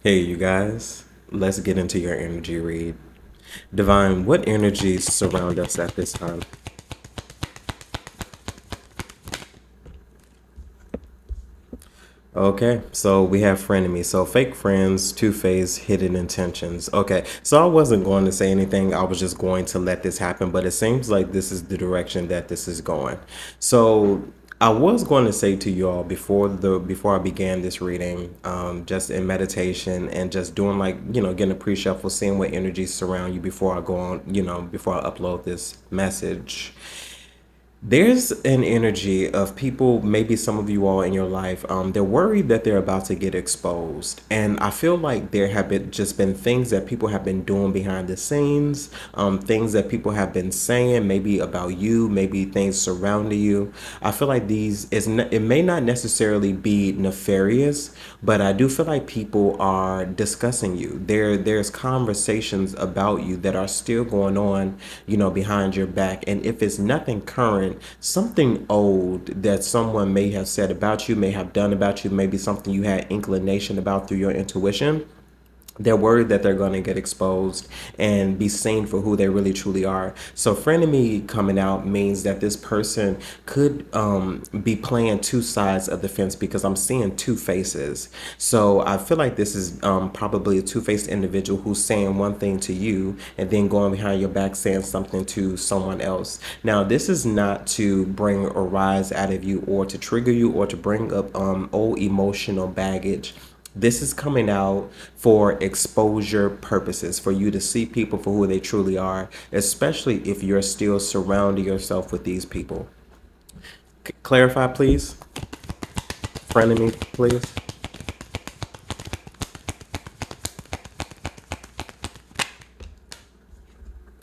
Hey, you guys, let's get into your energy read. Divine, what energies surround us at this time? Okay, so we have frenemy. So fake friends, two-faced, hidden intentions. Okay, so I wasn't going to say anything. I was just going to let this happen, but it seems like this is the direction that this is going. So I was going to say to you all before I began this reading, just in meditation and just doing like getting a pre-shuffle, seeing what energies surround you before I go on, before I upload this message. There's an energy of people, maybe some of you all in your life, they're worried that they're about to get exposed. And I feel like there have been things that people have been doing behind the scenes, things that people have been saying, maybe about you, maybe things surrounding you. I feel like it may not necessarily be nefarious, but I do feel like people are discussing you. There's conversations about you that are still going on, behind your back. And if it's nothing current, something old that someone may have said about you, may have done about you, maybe something you had inclination about through your intuition, they're worried that they're going to get exposed and be seen for who they really truly are. So frenemy coming out means that this person could be playing two sides of the fence, because I'm seeing two faces. So I feel like this is probably a two-faced individual who's saying one thing to you and then going behind your back saying something to someone else. Now, this is not to bring a rise out of you or to trigger you or to bring up old emotional baggage. This is coming out for exposure purposes, for you to see people for who they truly are, especially if you're still surrounding yourself with these people. Clarify, please. Frenemy, please.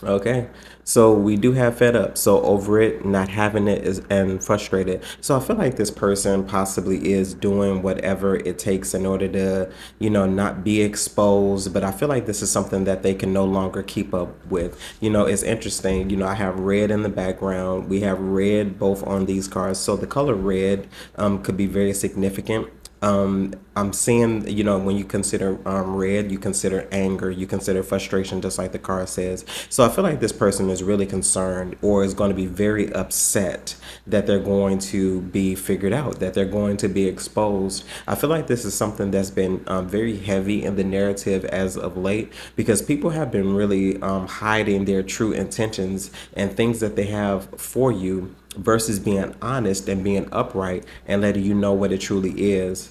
Okay. So we do have fed up. So over it, not having it is and frustrated. So I feel like this person possibly is doing whatever it takes in order to, not be exposed. But I feel like this is something that they can no longer keep up with. It's interesting. I have red in the background. We have red both on these cards. So the color red could be very significant. I'm seeing, when you consider red, you consider anger, you consider frustration, just like the card says. So I feel like this person is really concerned or is going to be very upset that they're going to be figured out, that they're going to be exposed. I feel like this is something that's been very heavy in the narrative as of late, because people have been really hiding their true intentions and things that they have for you versus being honest and being upright and letting you know what it truly is.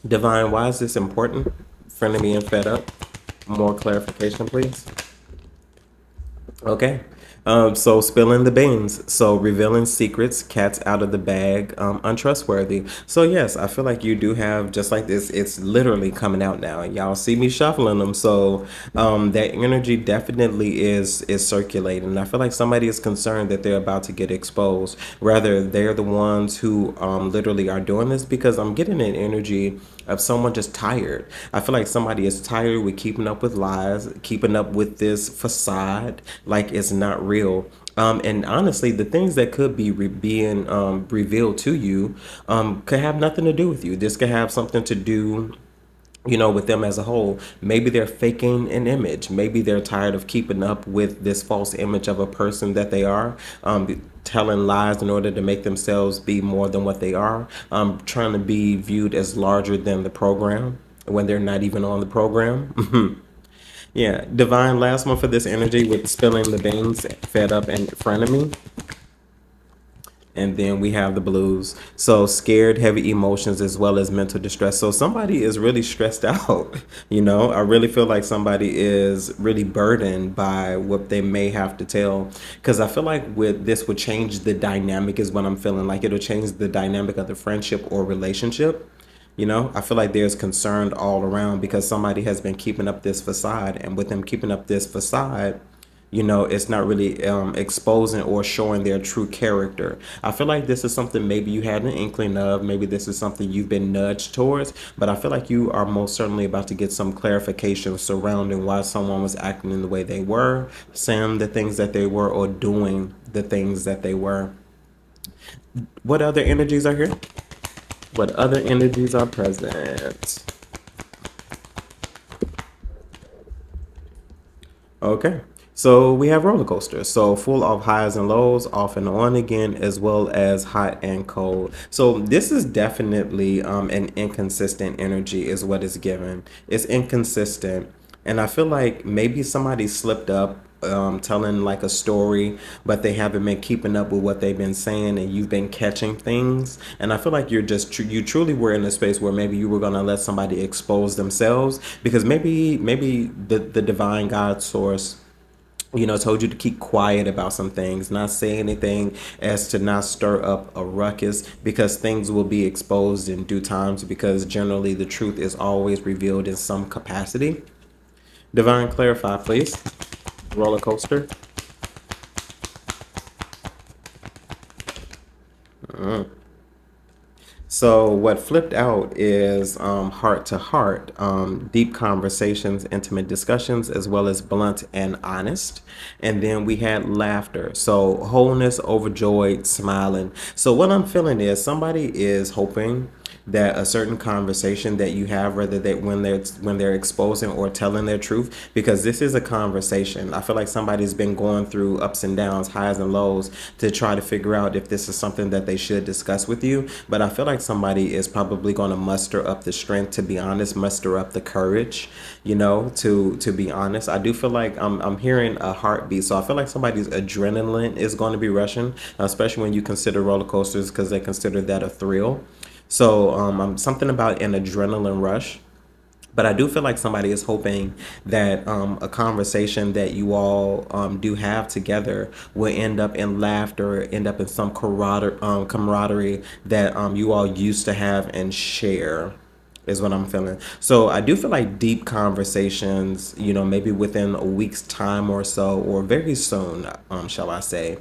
Divine, why is this important? Friendly being fed up. More clarification, please. Okay. So spilling the beans. So revealing secrets, cats out of the bag, untrustworthy. So yes, I feel like you do have, just like this, it's literally coming out now. And y'all see me shuffling them. So that energy definitely is circulating. And I feel like somebody is concerned that they're about to get exposed. Rather, they're the ones who literally are doing this, because I'm getting an energy of someone just tired. I feel like somebody is tired with keeping up with lies, keeping up with this facade like it's not real. And honestly, the things that could be being revealed to you could have nothing to do with you. This could have something to do, with them as a whole. Maybe they're faking an image. Maybe they're tired of keeping up with this false image of a person that they are, telling lies in order to make themselves be more than what they are, trying to be viewed as larger than the program when they're not even on the program. Yeah, divine, last one for this energy with spilling the beans, fed up, and frenemy. And then we have the blues. So scared, heavy emotions, as well as mental distress. So somebody is really stressed out. I really feel like somebody is really burdened by what they may have to tell. Because I feel like with this would change the dynamic, is what I'm feeling like. It'll change the dynamic of the friendship or relationship. I feel like there's concern all around because somebody has been keeping up this facade. And with them keeping up this facade, it's not really exposing or showing their true character. I feel like this is something maybe you had an inkling of. Maybe this is something you've been nudged towards. But I feel like you are most certainly about to get some clarification surrounding why someone was acting in the way they were, saying the things that they were, or doing the things that they were. What other energies are here? What other energies are present? Okay. So we have roller coasters. So full of highs and lows, off and on again, as well as hot and cold. So this is definitely an inconsistent energy, is what it's given. It's inconsistent. And I feel like maybe somebody slipped up telling like a story, but they haven't been keeping up with what they've been saying, and you've been catching things. And I feel like you're just you truly were in a space where maybe you were gonna let somebody expose themselves, because maybe the divine God source, told you to keep quiet about some things, not say anything, as to not stir up a ruckus, because things will be exposed in due times, because generally the truth is always revealed in some capacity. Divine, clarify, please. Roller coaster. So what flipped out is heart to heart, deep conversations, intimate discussions, as well as blunt and honest. And then we had laughter. So wholeness, overjoyed, smiling. So what I'm feeling is somebody is hoping that a certain conversation that you have, whether they when they're exposing or telling their truth, because this is a conversation. I feel like somebody's been going through ups and downs, highs and lows, to try to figure out if this is something that they should discuss with you. But I feel like somebody is probably going to muster up the strength to be honest, muster up the courage, to be honest. I do feel like I'm hearing a heartbeat, so I feel like somebody's adrenaline is going to be rushing, especially when you consider roller coasters, because they consider that a thrill. So something about an adrenaline rush. But I do feel like somebody is hoping that a conversation that you all do have together will end up in laughter, end up in some camaraderie that you all used to have and share, is what I'm feeling. So I do feel like deep conversations, maybe within a week's time or so, or very soon, shall I say,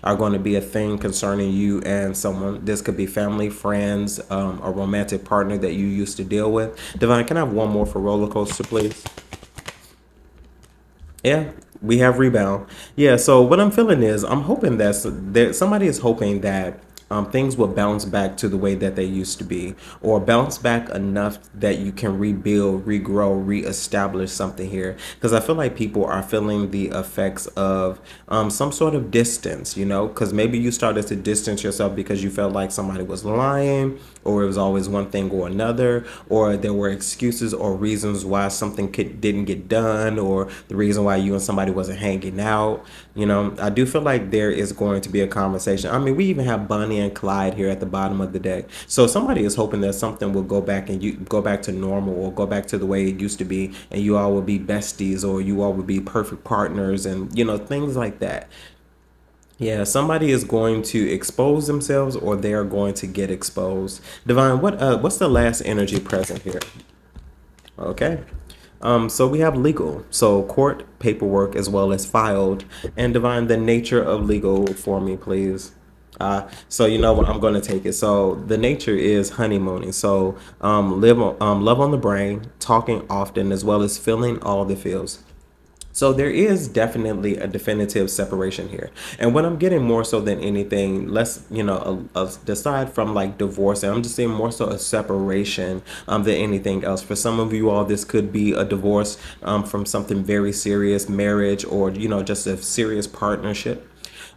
are going to be a thing concerning you and someone. This could be family, friends, a romantic partner that you used to deal with. Divine, can I have one more for roller coaster, please? Yeah, we have rebound. Yeah, so what I'm feeling is I'm hoping that somebody is hoping that things will bounce back to the way that they used to be, or bounce back enough that you can rebuild, regrow, reestablish something here. Because I feel like people are feeling the effects of some sort of distance, because maybe you started to distance yourself because you felt like somebody was lying, or it was always one thing or another, or there were excuses or reasons why something didn't get done, or the reason why you and somebody wasn't hanging out. I do feel like there is going to be a conversation. I mean, we even have Bonnie and Clyde here at the bottom of the deck. So somebody is hoping that something will go back, and you go back to normal, or go back to the way it used to be, and you all will be besties, or you all will be perfect partners, and things like that. Yeah, somebody is going to expose themselves, or they are going to get exposed. Divine, what's the last energy present here? Okay. So we have legal. So court paperwork, as well as filed. And Divine, the nature of legal for me, please. So you know what, I'm going to take it. So the nature is honeymooning. So love on the brain, talking often, as well as feeling all the feels. So there is definitely a definitive separation here. And what I'm getting more so than anything, less, aside from like divorce, and I'm just saying more so a separation than anything else. For some of you all, this could be a divorce from something very serious, marriage, or, just a serious partnership.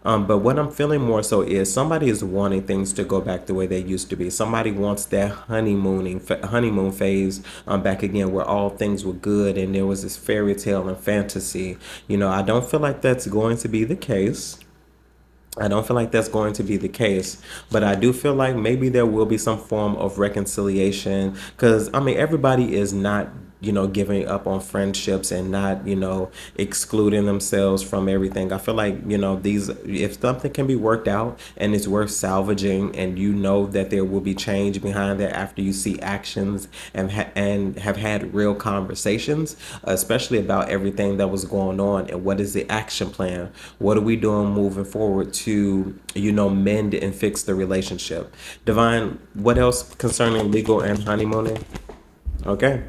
But what I'm feeling more so is somebody is wanting things to go back the way they used to be. Somebody wants that honeymoon phase back again, where all things were good and there was this fairy tale and fantasy. I don't feel like that's going to be the case. I don't feel like that's going to be the case, but I do feel like maybe there will be some form of reconciliation, because I mean, everybody is not, giving up on friendships, and not, excluding themselves from everything. I feel like, if something can be worked out and it's worth salvaging, and that there will be change behind that after you see actions, and have had real conversations, especially about everything that was going on, and what is the action plan? What are we doing moving forward to, mend and fix the relationship? Divine, what else concerning legal and honeymooning? Okay.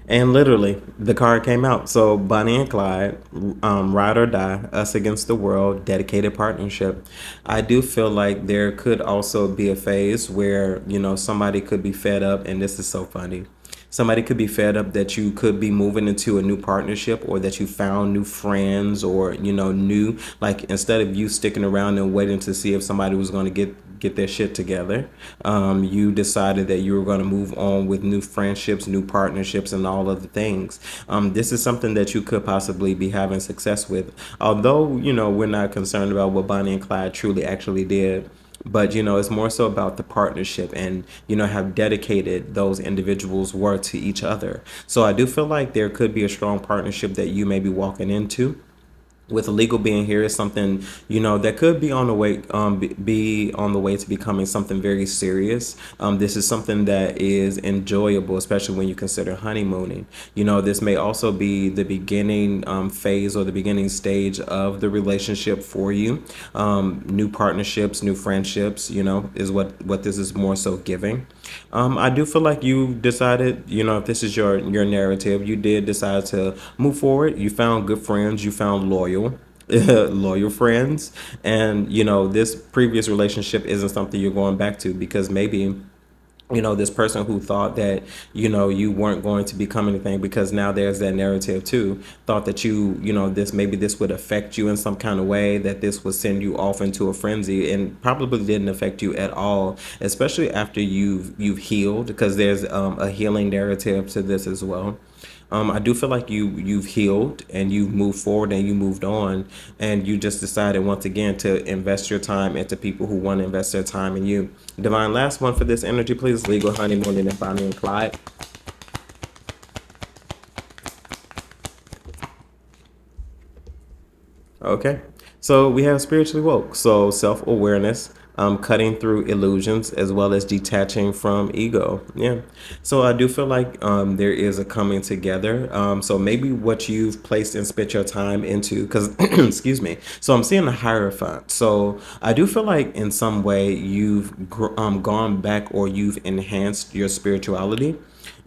And literally, the card came out. So Bonnie and Clyde, ride or die, us against the world, dedicated partnership. I do feel like there could also be a phase where, somebody could be fed up, and this is so funny. Somebody could be fed up that you could be moving into a new partnership, or that you found new friends, or new, like, instead of you sticking around and waiting to see if somebody was going to get their shit together, you decided that you were going to move on with new friendships, new partnerships, and all of the things. This is something that you could possibly be having success with, although we're not concerned about what Bonnie and Clyde truly actually did. But it's more so about the partnership, and how dedicated those individuals were to each other. So I do feel like there could be a strong partnership that you may be walking into. With legal being here is something that could be on the way, be on the way to becoming something very serious. This is something that is enjoyable, especially when you consider honeymooning. This may also be the beginning phase, or the beginning stage of the relationship for you. New partnerships, new friendships, is what this is more so giving. I do feel like you decided, if this is your narrative, you did decide to move forward. You found good friends, you found loyal loyal friends, and this previous relationship isn't something you're going back to, because maybe this person who thought that you weren't going to become anything, because now there's that narrative too, thought that this would affect you in some kind of way, that this would send you off into a frenzy, and probably didn't affect you at all, especially after you've healed, because there's a healing narrative to this as well. I do feel like you've healed, and you've moved forward, and you moved on, and you just decided once again to invest your time into people who want to invest their time in you. Divine, last one for this energy, please. Legal, honeymoon, and Bonnie and Clyde. Okay. So we have spiritually woke. So self awareness, cutting through illusions, as well as detaching from ego. Yeah. So I do feel like there is a coming together. So maybe what you've placed and spent your time into, because, excuse me. So I'm seeing the Hierophant. So I do feel like in some way you've gone back, or you've enhanced your spirituality.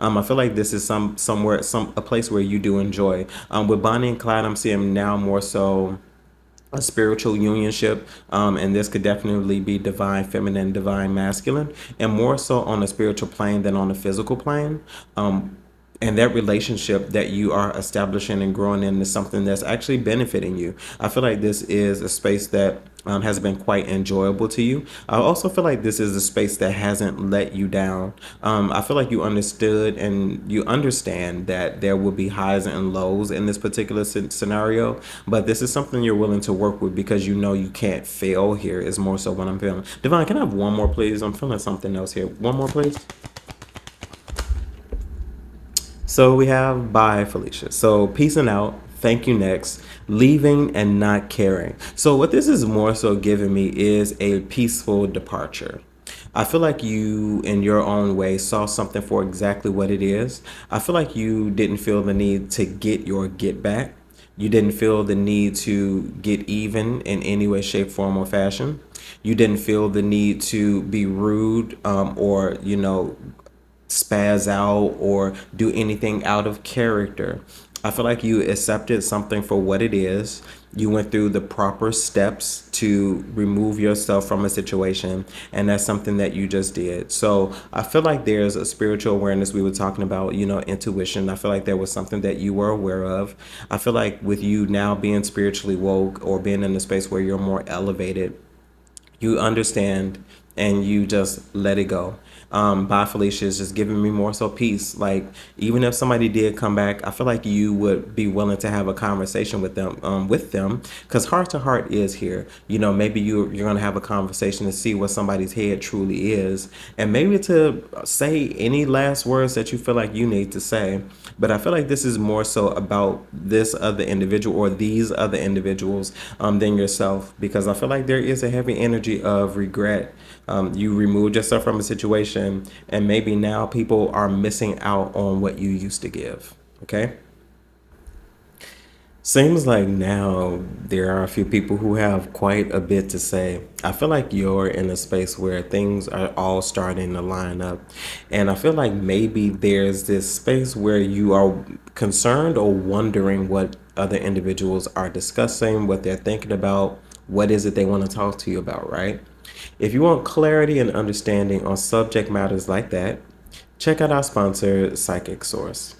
I feel like this is a place where you do enjoy. With Bonnie and Clyde, I'm seeing now more so a spiritual unionship, and this could definitely be divine feminine, divine masculine, and more so on a spiritual plane than on a physical plane. And that relationship that you are establishing and growing in is something that's actually benefiting you. I feel like this is a space that has been quite enjoyable to you. I also feel like this is a space that hasn't let you down. I feel like you understood and you understand that there will be highs and lows in this particular scenario, but this is something you're willing to work with, because you can't fail here, is more so what I'm feeling. Divine, can I have one more, please? I'm feeling something else here. One more, please. So we have bye, Felicia. So peacing out. Thank you next. Leaving and not caring. So what this is more so giving me is a peaceful departure. I feel like you, in your own way, saw something for exactly what it is. I feel like you didn't feel the need to get your get back. You didn't feel the need to get even in any way, shape, form, or fashion. You didn't feel the need to be rude, or spaz out, or do anything out of character. I feel like you accepted something for what it is. You went through the proper steps to remove yourself from a situation, and that's something that you just did. So I feel like there's a spiritual awareness. We were talking about, intuition. I feel like there was something that you were aware of. I feel like with you now being spiritually woke, or being in a space where you're more elevated, you understand, and you just let it go. Bye, Felicia is just giving me more so peace. Like, even if somebody did come back, I feel like you would be willing to have a conversation with them, because heart to heart is here. Maybe you're gonna have a conversation to see what somebody's head truly is, and maybe to say any last words that you feel like you need to say. But I feel like this is more so about this other individual, or these other individuals, than yourself, because I feel like there is a heavy energy of regret. You removed yourself from a situation, and maybe now people are missing out on what you used to give. Okay? Seems like now there are a few people who have quite a bit to say. I feel like you're in a space where things are all starting to line up. And I feel like maybe there's this space where you are concerned or wondering what other individuals are discussing, what they're thinking about, what is it they want to talk to you about, right? If you want clarity and understanding on subject matters like that, check out our sponsor, Psychic Source.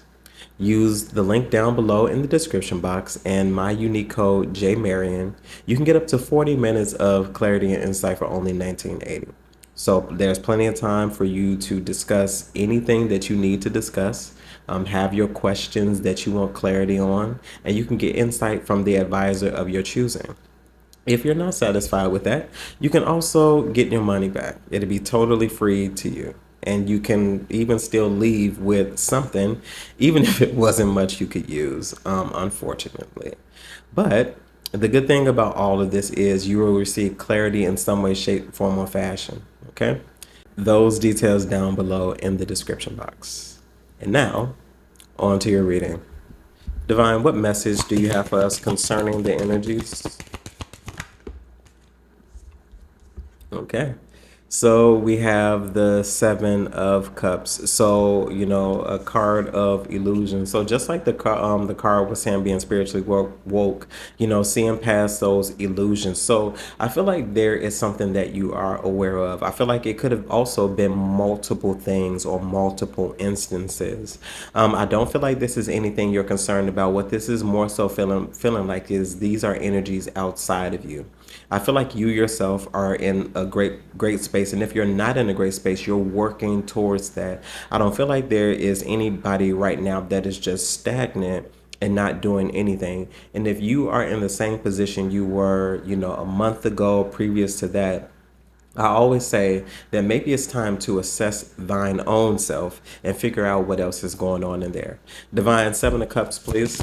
Use the link down below in the description box and my unique code JMarion. You can get up to 40 minutes of clarity and insight for only $19.80. So there's plenty of time for you to discuss anything that you need to discuss. Have your questions that you want clarity on, and you can get insight from the advisor of your choosing. If you're not satisfied with that, you can also get your money back. It'll be totally free to you. And you can even still leave with something, even if it wasn't much you could use, unfortunately. But the good thing about all of this is you will receive clarity in some way, shape, form, or fashion. Okay? Those details down below in the description box. And now, on to your reading. Divine, what message do you have for us concerning the energies? Okay. So we have the Seven of Cups. So, a card of illusion. So just like the card was saying being spiritually woke, seeing past those illusions. So I feel like there is something that you are aware of. I feel like it could have also been multiple things or multiple instances. I don't feel like this is anything you're concerned about. What this is more so feeling like is these are energies outside of you. I feel like you yourself are in a great space. And if you're not in a great space, you're working towards that. I don't feel like there is anybody right now that is just stagnant and not doing anything. And if you are in the same position you were, a month ago, previous to that, I always say that maybe it's time to assess thine own self and figure out what else is going on in there. Divine, Seven of Cups, please.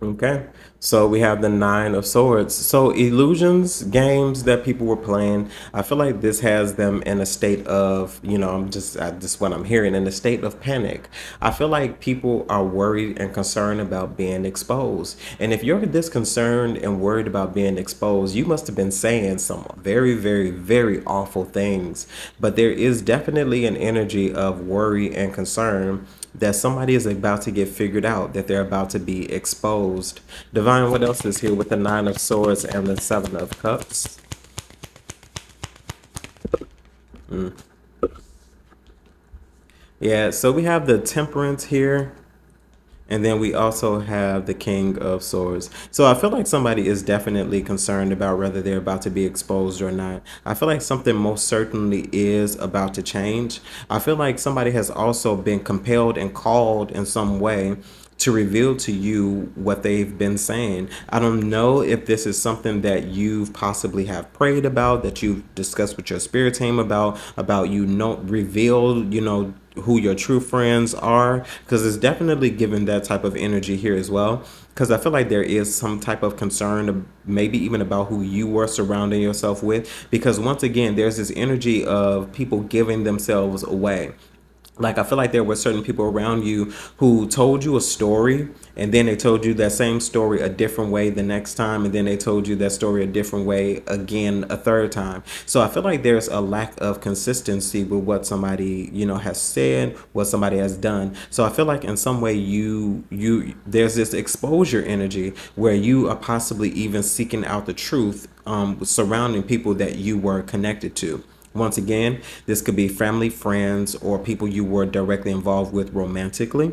Okay. So we have the Nine of Swords. So illusions, games that people were playing, I feel like this has them in a state of, just what I'm hearing, in a state of panic. I feel like people are worried and concerned about being exposed. And if you're this concerned and worried about being exposed, you must have been saying some very, very, very awful things. But there is definitely an energy of worry and concern that somebody is about to get figured out, that they're about to be exposed. Divine, what else is here with the Nine of Swords and the Seven of Cups? Yeah, so we have the Temperance here. And then we also have the King of Swords. So I feel like somebody is definitely concerned about whether they're about to be exposed or not. I feel like something most certainly is about to change. I feel like somebody has also been compelled and called in some way to reveal to you what they've been saying. I don't know if this is something that you've possibly have prayed about, that you've discussed with your spirit team about reveal, who your true friends are, because it's definitely given that type of energy here as well. Because I feel like there is some type of concern, maybe even about who you were surrounding yourself with. Because once again, there's this energy of people giving themselves away. Like, I feel like there were certain people around you who told you a story, and then they told you that same story a different way the next time, and then they told you that story a different way again a third time. So I feel like there's a lack of consistency with what somebody, has said, what somebody has done. So I feel like in some way there's this exposure energy where you are possibly even seeking out the truth surrounding people that you were connected to. Once again, this could be family, friends, or people you were directly involved with romantically.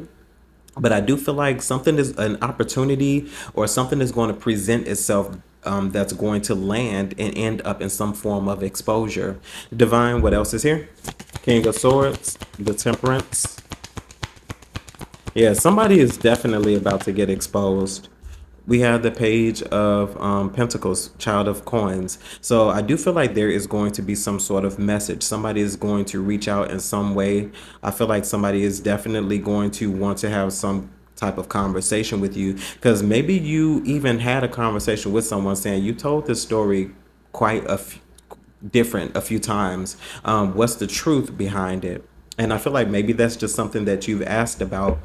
But I do feel like something is an opportunity or something is going to present itself that's going to land and end up in some form of exposure. Divine, what else is here? King of Swords, the Temperance. Yeah, somebody is definitely about to get exposed. We have the Page of Pentacles, Child of Coins. So I do feel like there is going to be some sort of message. Somebody is going to reach out in some way. I feel like somebody is definitely going to want to have some type of conversation with you, because maybe you even had a conversation with someone saying you told this story quite different a few times. What's the truth behind it? And I feel like maybe that's just something that you've asked about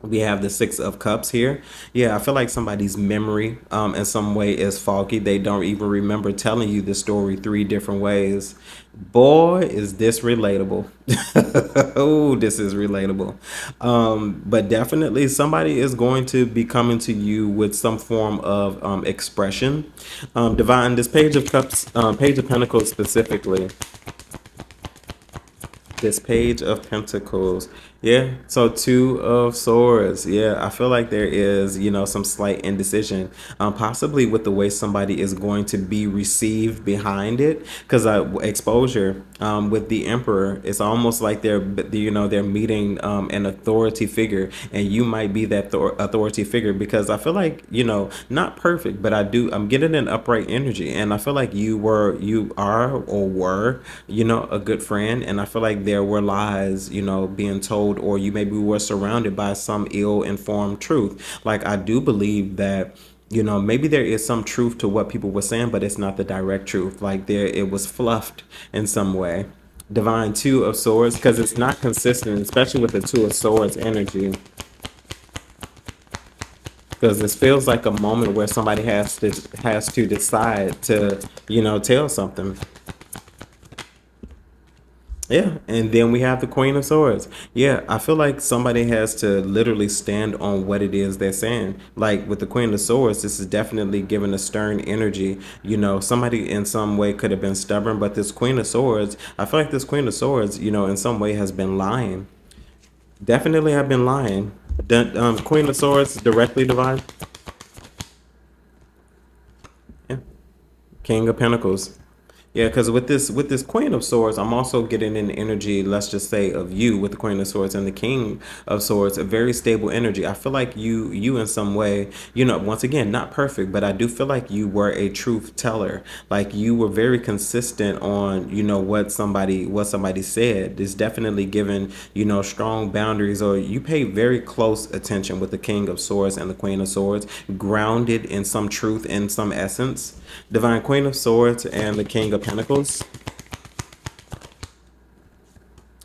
We have the Six of Cups here. Yeah, I feel like somebody's memory in some way is foggy. They don't even remember telling you the story three different ways. Boy, is this relatable. Oh, this is relatable. But definitely somebody is going to be coming to you with some form of expression. Divine, this Page of Cups, Page of Pentacles specifically, this Page of Pentacles. Yeah. So Two of Swords. Yeah. I feel like there is, some slight indecision, possibly with the way somebody is going to be received behind it. Because exposure with the Emperor, it's almost like they're meeting an authority figure, and you might be that authority figure. Because I feel like, not perfect, but I'm getting an upright energy, and I feel like you are or were, a good friend, and I feel like there were lies, being told, or you maybe were surrounded by some ill-informed truth. Like, I do believe that, maybe there is some truth to what people were saying, but it's not the direct truth. Like, it was fluffed in some way. Divine Two of Swords, because it's not consistent, especially with the Two of Swords energy. Because this feels like a moment where somebody has to decide to, tell something. Yeah, and then we have the Queen of Swords. Yeah, I feel like somebody has to literally stand on what it is they're saying. Like with the Queen of Swords, this is definitely given a stern energy. Somebody in some way could have been stubborn, but this Queen of Swords, I feel like this Queen of Swords, in some way has been lying. Definitely have been lying. Queen of Swords, directly divine. Yeah. King of Pentacles. Yeah, because with this Queen of Swords, I'm also getting an energy, let's just say, of you with the Queen of Swords and the King of Swords, a very stable energy. I feel like you in some way, once again, not perfect, but I do feel like you were a truth teller. Like you were very consistent on, what somebody said. It's definitely given, strong boundaries, or you pay very close attention with the King of Swords and the Queen of Swords, grounded in some truth, in some essence. Divine Queen of Swords and the King of Pentacles.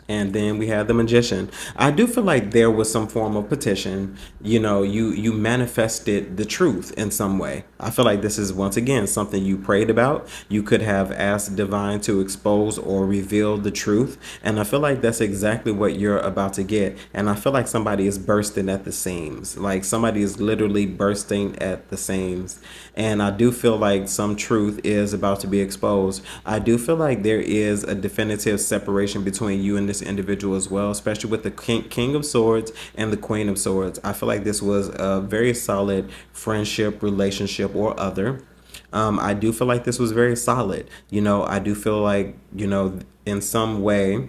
And then we have the Magician. I do feel like there was some form of petition. You manifested the truth in some way. I feel like this is once again something you prayed about. You could have asked divine to expose or reveal the truth. And I feel like that's exactly what you're about to get. And I feel like somebody is bursting at the seams. Like somebody is literally bursting at the seams. And I do feel like some truth is about to be exposed. I do feel like there is a definitive separation between you and this individual as well, especially with the King of Swords and the Queen of Swords. I feel like this was a very solid friendship, relationship, or other. I do feel like this was very solid. I do feel like, in some way,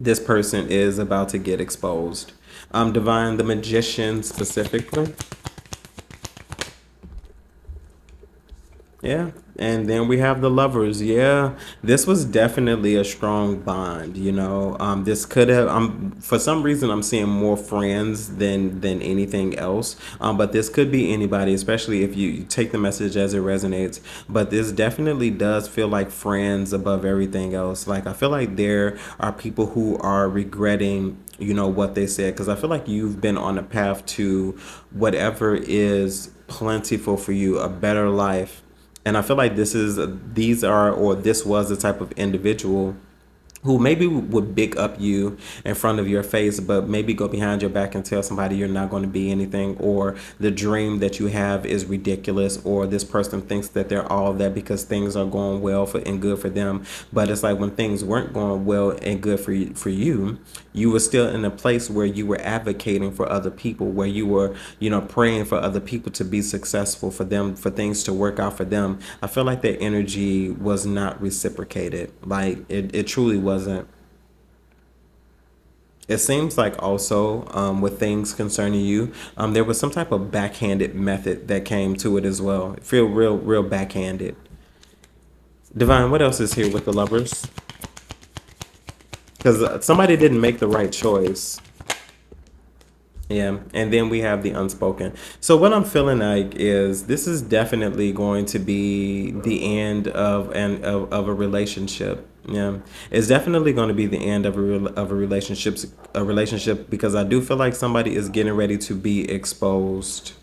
this person is about to get exposed. Divine, the Magician specifically. Yeah. And then we have the Lovers. Yeah. This was definitely a strong bond, This could have for some reason I'm seeing more friends than anything else. But this could be anybody, especially if you take the message as it resonates. But this definitely does feel like friends above everything else. Like I feel like there are people who are regretting what they said, because I feel like you've been on a path to whatever is plentiful for you, a better life. And I feel like this was the type of individual who maybe would big up you in front of your face, but maybe go behind your back and tell somebody you're not going to be anything, or the dream that you have is ridiculous, or this person thinks that they're all that because things are going well and good for them. But it's like when things weren't going well and good for you were still in a place where you were advocating for other people, where you were, praying for other people to be successful, for them, for things to work out for them. I feel like that energy was not reciprocated. Like it truly wasn't. It seems like also, with things concerning you, there was some type of backhanded method that came to it as well. It feel real backhanded. Divine, what else is here with the Lovers? Because somebody didn't make the right choice. Yeah, and then we have the unspoken. So what I'm feeling like is this is definitely going to be the end of a relationship. Yeah, it's definitely going to be the end of a relationship because I do feel like somebody is getting ready to be exposed.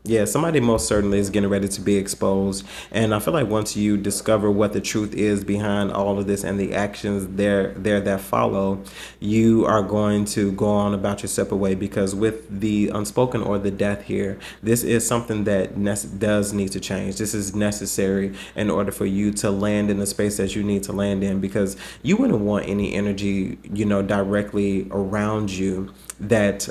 Yeah, somebody most certainly is getting ready to be exposed. And I feel like once you discover what the truth is behind all of this and the actions there that follow, you are going to go on about your separate way because with the unspoken or the death here, this is something that does need to change. This is necessary in order for you to land in the space that you need to land in because you wouldn't want any energy, directly around you that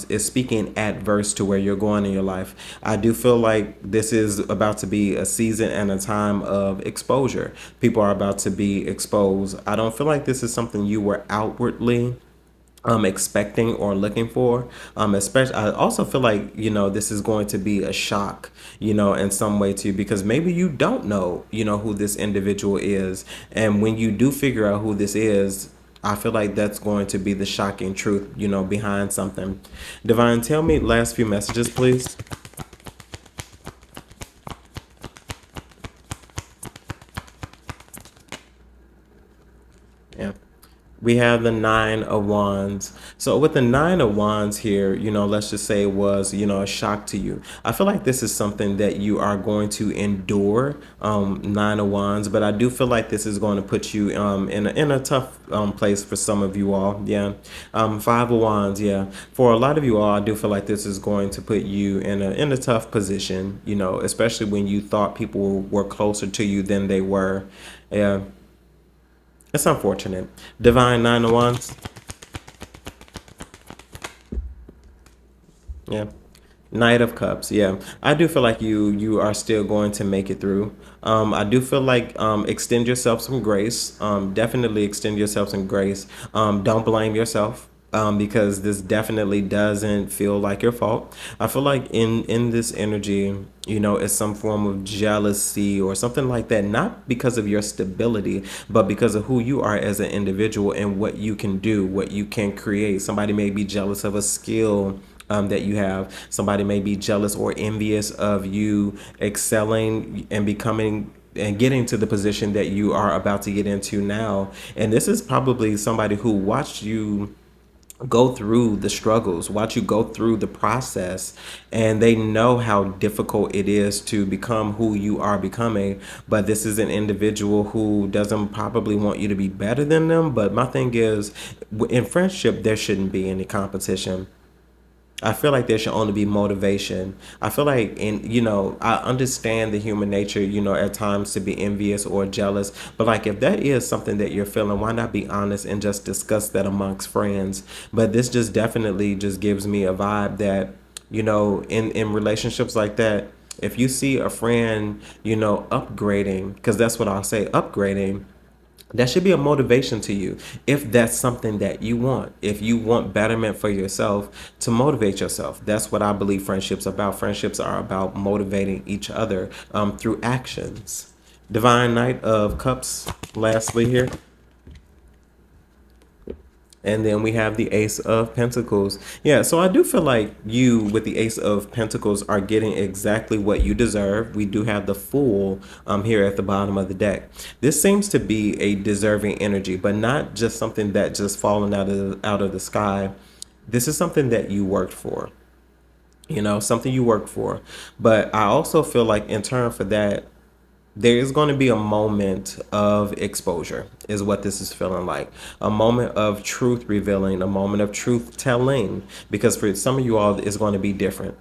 is speaking adverse to where you're going in your life. I do feel like this is about to be a season and a time of exposure. People are about to be exposed. I don't feel like this is something you were outwardly expecting or looking for. Especially, I also feel like this is going to be a shock, in some way too, because maybe you don't know, who this individual is, and when you do figure out who this is, I feel like that's going to be the shocking truth, behind something. Divine, tell me last few messages, please. Yeah. We have the Nine of Wands. So with the Nine of Wands here, let's just say it was, a shock to you. I feel like this is something that you are going to endure, Nine of Wands, but I do feel like this is going to put you in a tough place for some of you all. Yeah. Five of Wands, yeah. For a lot of you all, I do feel like this is going to put you in a tough position, especially when you thought people were closer to you than they were. Yeah. It's unfortunate. Divine Nine of Wands. Yeah. Knight of Cups. Yeah. I do feel like you are still going to make it through. I do feel like extend yourself some grace. Definitely extend yourself some grace. Don't blame yourself. Because this definitely doesn't feel like your fault. I feel like in this energy, it's some form of jealousy or something like that, not because of your stability, but because of who you are as an individual and what you can do, what you can create. Somebody may be jealous of a skill that you have. Somebody may be jealous or envious of you excelling and becoming and getting to the position that you are about to get into now. And this is probably somebody who watched you go through the struggles, watch you go through the process, and they know how difficult it is to become who you are becoming. But this is an individual who doesn't probably want you to be better than them. But my thing is, in friendship, there shouldn't be any competition. I feel like there should only be motivation. I feel like, I understand the human nature, at times to be envious or jealous. But like, if that is something that you're feeling, why not be honest and just discuss that amongst friends? But this just definitely just gives me a vibe that, in relationships like that, if you see a friend, upgrading, because that's what I'll say, upgrading, that should be a motivation to you if that's something that you want. If you want betterment for yourself, to motivate yourself. That's what I believe friendships are about. Friendships are about motivating each other through actions. Divine Knight of Cups, lastly here. And then we have the Ace of Pentacles. Yeah, so I do feel like you, with the Ace of Pentacles, are getting exactly what you deserve. We do have the Fool here at the bottom of the deck. This seems to be a deserving energy, but not just something that just fallen out of the sky. This is something that you worked for. Something you worked for. But I also feel like in turn for that, there is going to be a moment of exposure is what this is feeling like, a moment of truth revealing, a moment of truth telling, because for some of you all it's going to be different.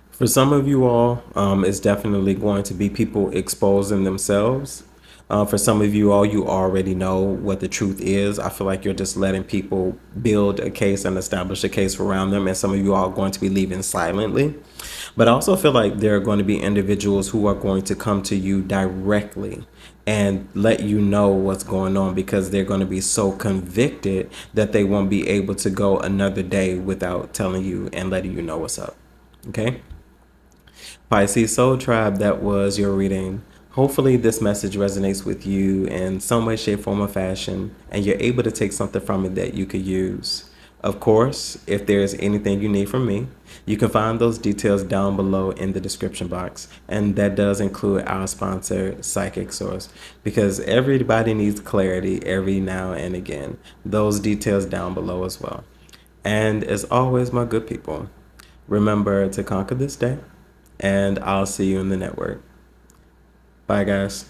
For some of you all, it's definitely going to be people exposing themselves. For some of you all, you already know what the truth is. I feel like you're just letting people build a case and establish a case around them, and some of you all are going to be leaving silently. But I also feel like there are going to be individuals who are going to come to you directly and let you know what's going on because they're going to be so convicted that they won't be able to go another day without telling you and letting you know what's up. Okay? Pisces Soul Tribe, that was your reading. Hopefully, this message resonates with you in some way, shape, form, or fashion, and you're able to take something from it that you could use. Of course, if there's anything you need from me, you can find those details down below in the description box. And that does include our sponsor, Psychic Source, because everybody needs clarity every now and again. Those details down below as well. And as always, my good people, remember to conquer this day, and I'll see you in the network. Bye, guys.